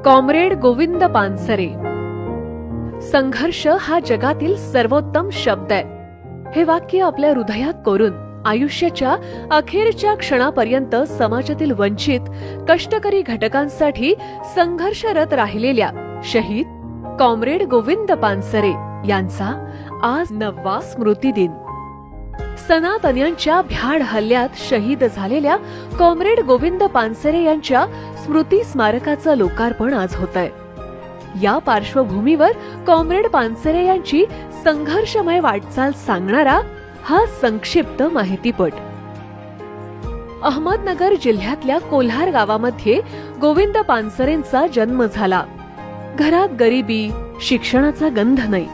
Comrade Govind Pansare. संघर्ष हा जगातील सर्वोत्तम शब्द आहे. हे वाक्य आपल्या हृदयात कोरून आयुष्याच्या अखेरच्या क्षणापर्यंत समाजातील वंचित कष्टकरी घटकांसाठी संघर्षरत राहिलेल्या शहीद कॉम्रेड गोविंद पानसरे यांचा आज 9वा स्मृती दिन. सनातन्यांच्या भ्याड हल्ल्यात शहीद झालेल्या कॉम्रेड गोविंद पानसरे यांच्या स्मृती स्मारकाचं लोकार्पण आज होतंय. या पार्श्वभूमीवर कॉम्रेड पानसरे यांची संघर्षमय वाटचाल सांगणारा हा संक्षिप्त माहितीपट. अहमदनगर जिल्ह्यातल्या कोल्हार गावामध्ये गोविंद पानसरेंचा जन्म झाला. घरात गरिबी, शिक्षणाचा गंध नाही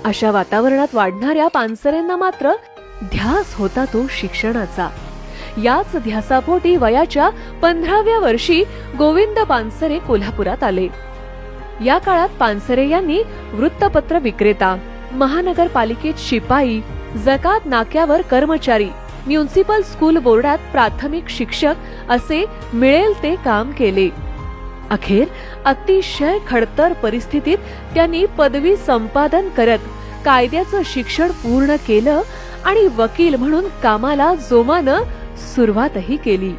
अशा वातावरणात वाढणाऱ्या पानसरेंना मात्र ध्यास होता तो शिक्षणाचा. याच ध्यासापोटी वयाच्या 15व्या वर्षी गोविंद पानसरे कोल्हापुरात आले. या काळात पानसरे यांनी वृत्तपत्र विक्रेता, महानगरपालिकेत शिपाई, जकात नाक्यावर कर्मचारी, म्युनिसिपल स्कूल बोर्डात प्राथमिक शिक्षक असे मिळेल ते काम केले. अखेर अतिशय खडतर परिस्थितीत त्यांनी पदवी संपादन करत कायद्याचं शिक्षण पूर्ण केलं आणि वकील म्हणून कामाला जोमानं सुरुवातही केली.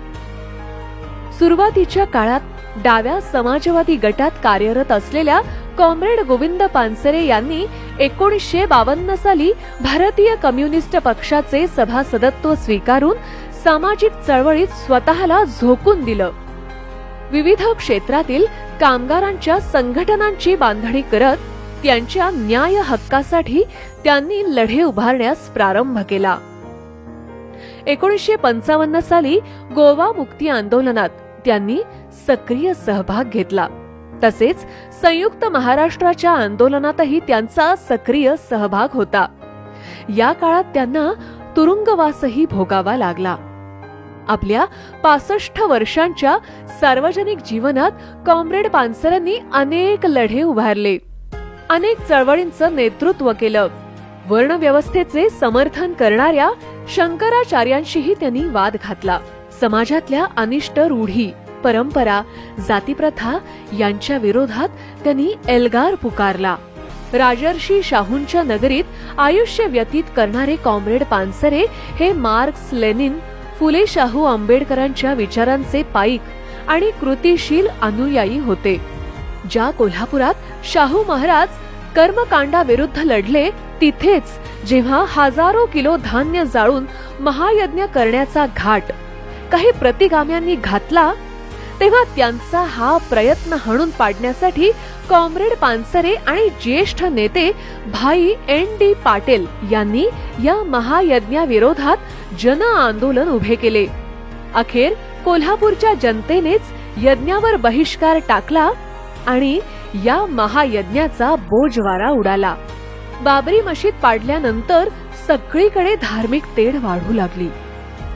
सुरुवातीच्या काळात डाव्या समाजवादी गटात कार्यरत असलेल्या कॉम्रेड गोविंद पानसरे यांनी 1952 साली भारतीय कम्युनिस्ट पक्षाचे सभासदत्व स्वीकारून सामाजिक चळवळीत स्वतःला झोकून दिलं. विविध क्षेत्रातील कामगारांच्या संघटनांची बांधणी करत त्यांच्या न्याय हक्कासाठी त्यांनी लढे उभारण्यास प्रारंभ केला. 1955 साली गोवा मुक्ती आंदोलनात त्यांनी सक्रिय सहभाग घेतला. तसेच संयुक्त महाराष्ट्राच्या आंदोलनातही त्यांचा सक्रिय सहभाग होता. या काळात त्यांना तुरुंगवासही भोगावा लागला. आपल्या 65 वर्षांच्या सार्वजनिक जीवनात कॉम्रेड पानसरेंनी अनेक लढे उभारले, अनेक चळवळींचं नेतृत्व केलं. वर्णव्यवस्थेचे समर्थन करणाऱ्या शंकराचार्यांशीही त्यांनी वाद घातला. समाजातल्या अनिष्ट रूढी, परंपरा, जातीप्रथा यांच्या विरोधात त्यांनी एल्गार पुकारला. राजर्षी शाहूंच्या नगरीत आयुष्य व्यतीत करणारे कॉम्रेड पानसरे हे मार्क्स, लेनिन, फुले शाहू आंबेडकरांच्या विचारांचे पाईक आणि कृतिशील अनुयायी होते. ज्या कोल्हापुरात शाहू महाराज कर्मकांडाविरुद्ध लढले, तिथेच जेव्हा हजारो किलो धान्य जाळून महायज्ञ करण्याचा घाट काही प्रतिगाम्यांनी घातला, तेव्हा त्यांचा हा प्रयत्न हाणून पाडण्यासाठी कॉम्रेड पानसरे आणि ज्येष्ठ नेते भाई N.D. पाटील यांनी या महायज्ञाविरोधात जन आंदोलन उभे केले. अखेर कोल्हापूरच्या जनतेनेच यज्ञावर बहिष्कार टाकला आणि या महायज्ञाचा बोजवारा उडाला. बाबरी मशीद पाडल्यानंतर सगळीकडे धार्मिक तेढ वाढू लागली.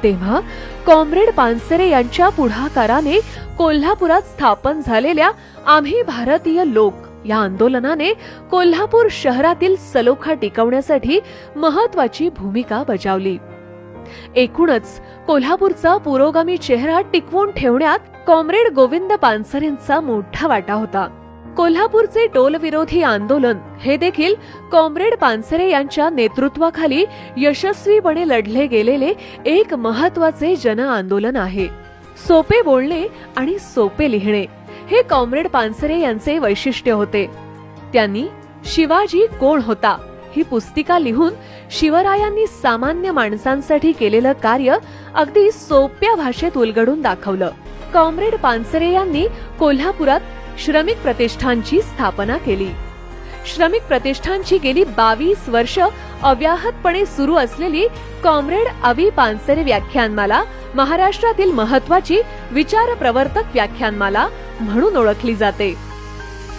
तेव्हा कॉम्रेड पानसरे यांच्या पुढाकाराने कोल्हापुरात स्थापन झालेल्या आम्ही भारतीय लोक या आंदोलनाने कोल्हापूर शहरातील सलोखा टिकवण्यासाठी महत्वाची भूमिका बजावली. एकूणच कोल्हापूरचा पुरोगामी चेहरा टिकवून ठेवण्यात कॉम्रेड गोविंद पानसरेंचा मोठा वाटा होता. कोल्हापूरचे टोलविरोधी आंदोलन हे देखील कॉम्रेड पानसरे यांच्या नेतृत्वाखाली यशस्वीपणे लढले गेलेले एक महत्वाचे जन आंदोलन आहे. सोपे बोलणे आणि सोपे लिहिणे हे कॉम्रेड पानसरे यांचे वैशिष्ट्य होते. त्यांनी शिवाजी कोण होता ही पुस्तिका लिहून शिवरायांनी सामान्य माणसांसाठी केलेलं कार्य अगदी सोप्या भाषेत उलगडून दाखवलं. कॉम्रेड पानसरे यांनी कोल्हापुरात श्रमिक प्रतिष्ठानची स्थापना केली. श्रमिक प्रतिष्ठानची गेली 22 वर्ष अव्याहतपणे सुरू असलेली कॉम्रेड अवी पानसरे व्याख्यानमाला महाराष्ट्रातील महत्वाची विचारप्रवर्तक व्याख्यानमाला म्हणून ओळखली जाते.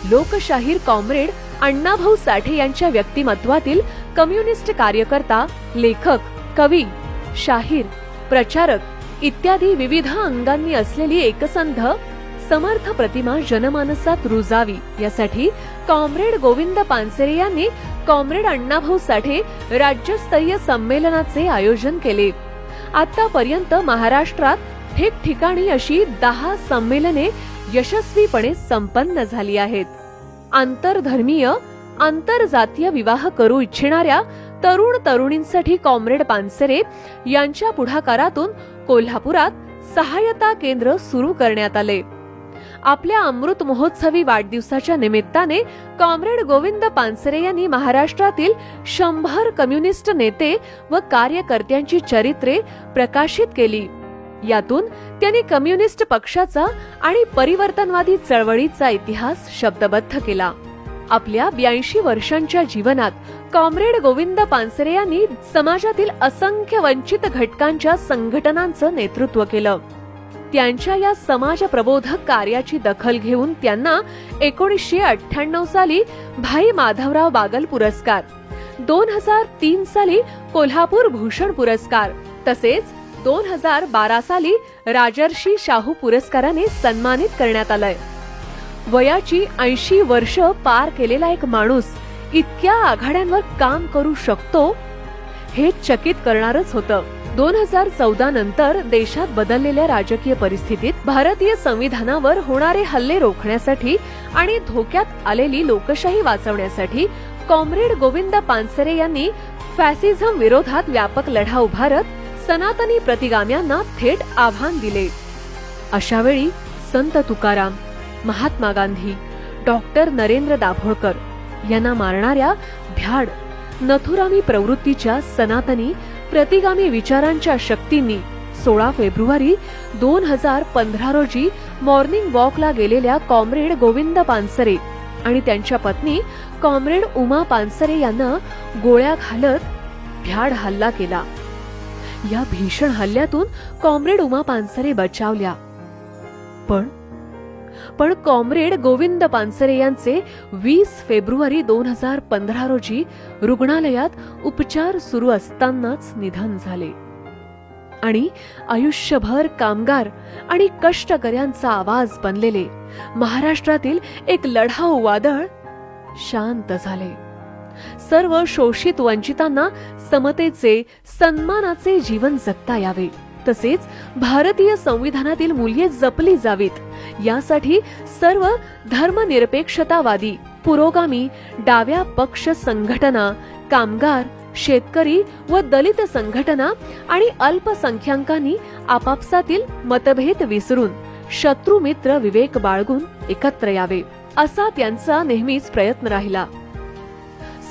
लोकशाहीर कॉम्रेड अण्णाभाऊ साठे यांच्या व्यक्तिमत्वातील कम्युनिस्ट कार्यकर्ता, लेखक, कवी, शाहीर, प्रचारक इत्यादी विविध अंगांनी असलेली एकसंध समर्थ प्रतिमा जनमानसात रुजावी यासाठी कॉम्रेड गोविंद पानसरे यांनी कॉम्रेड अण्णाभाऊ साठे राज्यस्तरीय संमेलनाचे आयोजन केले. आतापर्यंत महाराष्ट्रात ठिकठिकाणी अशी 10 संमेलने यशस्वीपणे संपन्न झाली आहेत. आंतरधर्मीय आंतरजातीय विवाह करू इच्छिणाऱ्या तरुण तरुणींसाठी कॉम्रेड पानसरे यांच्या पुढाकारातून कोल्हापुरात सहायता केंद्र सुरू करण्यात आले. आपल्या अमृत महोत्सवी वाढदिवसाच्या निमित्ताने कॉम्रेड गोविंद पानसरे यांनी महाराष्ट्रातील 100 कम्युनिस्ट नेते व कार्यकर्त्यांची चरित्रे प्रकाशित केली. यातून त्यांनी कम्युनिस्ट पक्षाचा आणि परिवर्तनवादी चळवळीचा इतिहास शब्दबद्ध केला. आपल्या 82 वर्षांच्या जीवनात कॉम्रेड गोविंद पानसरे यांनी समाजातील असंख्य वंचित घटकांच्या संघटनांचं नेतृत्व केलं. त्यांच्या या समाज प्रबोधक कार्याची दखल घेऊन त्यांना 1998 साली भाई माधवराव बागल पुरस्कार, 2003 साली कोल्हापूर भूषण पुरस्कार तसेच 2012 साली राजर्षी शाहू पुरस्काराने सन्मानित करण्यात आलंय. वयाची 80 वर्ष पार केलेला एक माणूस इतक्या आघाड्यांवर काम करू शकतो हे चकित करणारच होतं. 2014 नंतर देशात बदललेल्या राजकीय परिस्थितीत भारतीय संविधानावर होणारे हल्ले रोखण्यासाठी आणि धोक्यात आलेली लोकशाही वाचवण्यासाठी कॉम्रेड गोविंद पानसरे यांनी फॅसिझम विरोधात व्यापक लढा उभारत सनातनी प्रतिगाम्यांना थेट आव्हान दिले. अशा वेळी संत तुकाराम, महात्मा गांधी, डॉक्टर नरेंद्र दाभोळकर यांना मारणाऱ्या भ्याड नथुरामी प्रवृत्तीच्या सनातनी प्रतिगामी विचारांच्या शक्तींनी 16 फेब्रुवारी 2015 रोजी मॉर्निंग वॉकला गेलेल्या कॉम्रेड गोविंद पानसरे आणि त्यांच्या पत्नी कॉम्रेड उमा पानसरे यांना गोळ्या घालत भ्याड हल्ला केला. या भीषण हल्ल्यातून कॉम्रेड उमा पानसरे बचावल्या. पण कॉम्रेड गोविंद पानसरे यांचे 20 फेब्रुवारी 2015 रोजी रुग्णालयात उपचार सुरू असतानाच निधन झाले आणि आयुष्यभर कामगार आणि कष्टकऱ्यांचा आवाज बनलेले महाराष्ट्रातील एक लढाऊ वादळ शांत झाले. सर्व शोषित वंचितांना समतेचे, सन्मानाचे जीवन जगता यावे तसेच भारतीय संविधानातील मूल्ये जपली जावीत यासाठी सर्व धर्मनिरपेक्षतावादी, पुरोगामी, डाव्या पक्ष संघटना, कामगार, शेतकरी व दलित संघटना आणि अल्पसंख्याकांनी आपापसातील मतभेद विसरून शत्रू मित्र विवेक बाळगून एकत्र यावे असा त्यांचा नेहमीच प्रयत्न राहिला.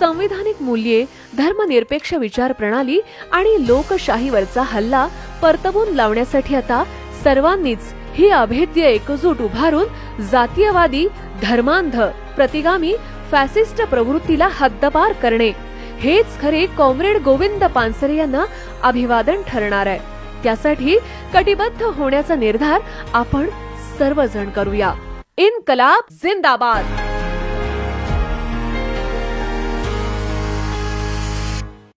संविधानिक मूल्ये, धर्मनिरपेक्ष विचार प्रणाली आणि लोकशाहीवरचा हल्ला परतवून लावण्यासाठी आता सर्वांनीच ही अभेद्य एकजूट उभारून जातीयवादी, धर्मांध, प्रतिगामी, फॅसिस्ट प्रवृत्तीला हद्दपार करणे हेच खरे कॉम्रेड गोविंद पानसरे यांना अभिवादन ठरणार आहे. त्यासाठी कटिबद्ध होण्याचा निर्धार आपण सर्वजण करूया. इन्कलाब जिंदाबाद.